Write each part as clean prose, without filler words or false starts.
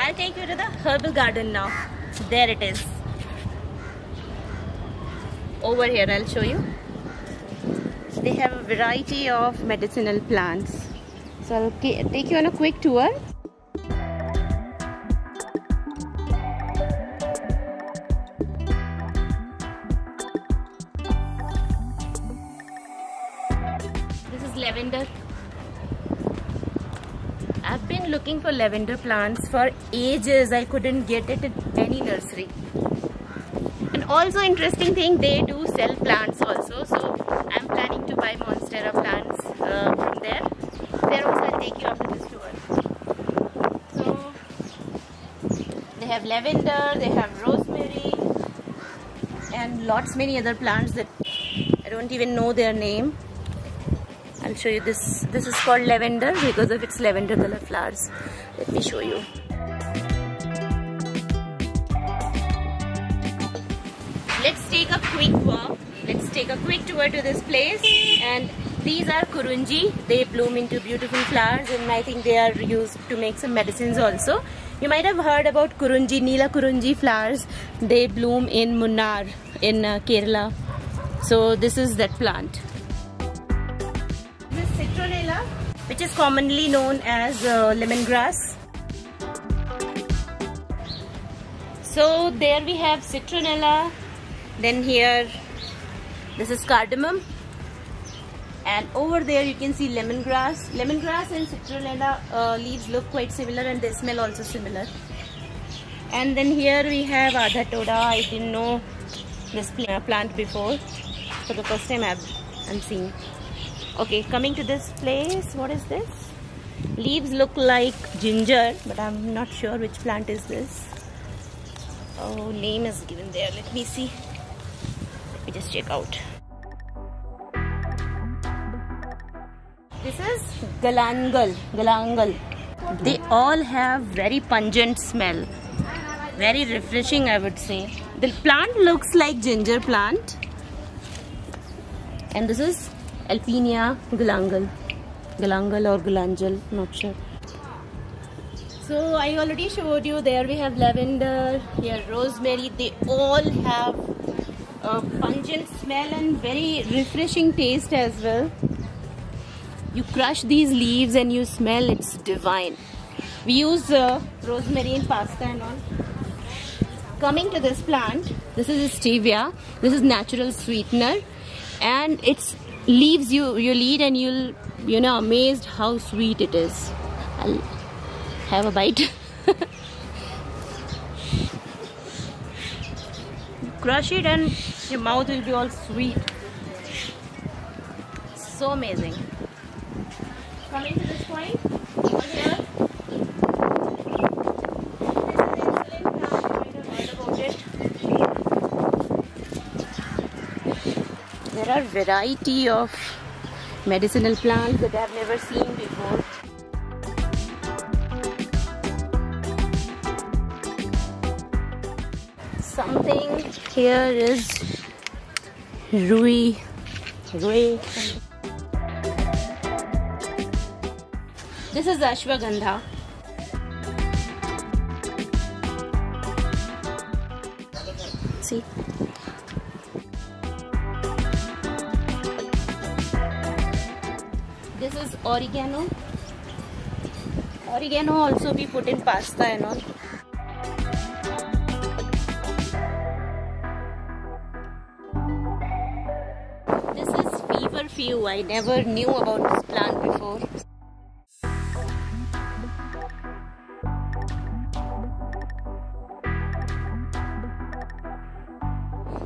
I'll take you to the herbal garden now. There it is. Over here I'll show you. They have a variety of medicinal plants. So I'll take you on a quick tour. This is lavender. I've been looking for lavender plants for ages. I couldn't get it at any nursery. And also interesting thing, they do sell plants also. So I'm planning to buy monstera plants from there. There also I'll take you after this tour. So they have lavender, they have rosemary, and many other plants that I don't even know their name. I'll show you this. This is called lavender because of its lavender color flowers. Let me show you. Let's take a quick walk. Let's take a quick tour to this place. And these are kurunji. They bloom into beautiful flowers, and I think they are used to make some medicines also. You might have heard about kurunji, Neela kurunji flowers. They bloom in Munnar in Kerala. So this is that plant. This is citronella, which is commonly known as lemongrass. So there we have citronella. Then here, this is cardamom. And over there you can see lemongrass. Lemongrass and citronella leaves look quite similar, and they smell also similar. And then here we have Adha Toda. I didn't know this plant before. For the first time I'm seeing. Okay, coming to this place, what is this? Leaves look like ginger, but I'm not sure which plant is this. Oh, name is given there. Let me see. Let me just check out. This is galangal. They all have very pungent smell. Very refreshing, I would say. The plant looks like ginger plant. And this is Alpinia galangal or galangal, not sure. So I already showed you, there we have lavender, here rosemary. They all have a pungent smell and very refreshing taste as well. You crush these leaves and you smell, it's divine. We use rosemary in pasta and all. Coming to this plant, this is stevia. This is natural sweetener, and it's leaves you'll eat and you're amazed how sweet it is. I'll have a bite. Crush it and your mouth will be all sweet. So amazing. Coming to this point, over here, this is insulin plant. You might have heard about it. There are variety of medicinal plants that I have never seen before. Something here is rui. This is ashwagandha. See. This is oregano. Oregano also be put in pasta and all. This is feverfew. I never knew about this plant before.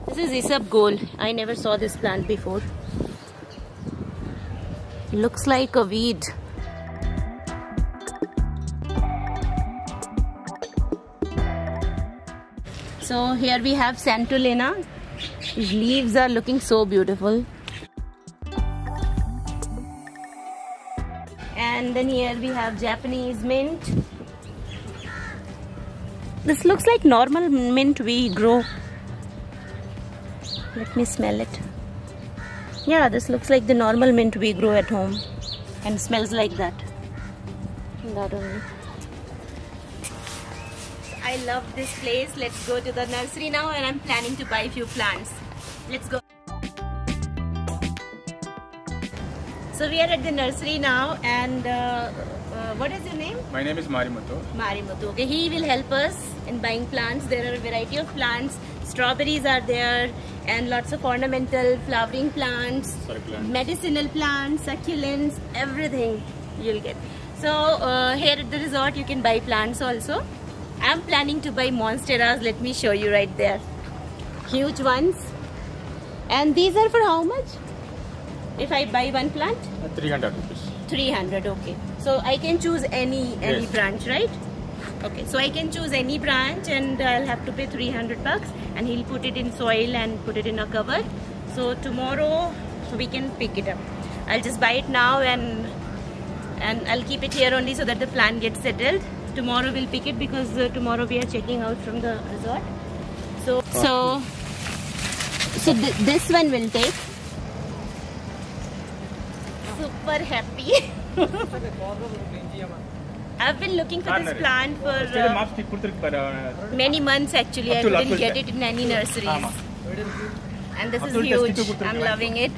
This is isabgol. I never saw this plant before. Looks like a weed. So here we have Santolena. His leaves are looking so beautiful. And then here we have Japanese mint. This looks like normal mint we grow. Let me smell it. Yeah, this looks like the normal mint we grow at home and smells like that. That only. I love this place. Let's go to the nursery now, and I'm planning to buy a few plants. Let's go. So we are at the nursery now, and what is your name? My name is Marimuthu. Marimuthu. Okay, he will help us in buying plants. There are a variety of plants. Strawberries are there, and lots of ornamental, flowering plants, medicinal plants, succulents, everything you'll get. So here at the resort you can buy plants also. I'm planning to buy monsteras. Let me show you right there. Huge ones. And these are for how much? If I buy one plant? 300 rupees. 300, okay. So I can choose any branch, right? Okay, so I can choose any branch, and I'll have to pay 300 bucks, and he'll put it in soil and put it in a cover. So tomorrow we can pick it up. I'll just buy it now, and I'll keep it here only so that the plant gets settled. Tomorrow we'll pick it because tomorrow we are checking out from the resort. So this one will take. Super happy. I've been looking for this plant for many months actually. I couldn't get it in any nurseries. And this is huge. I'm loving it.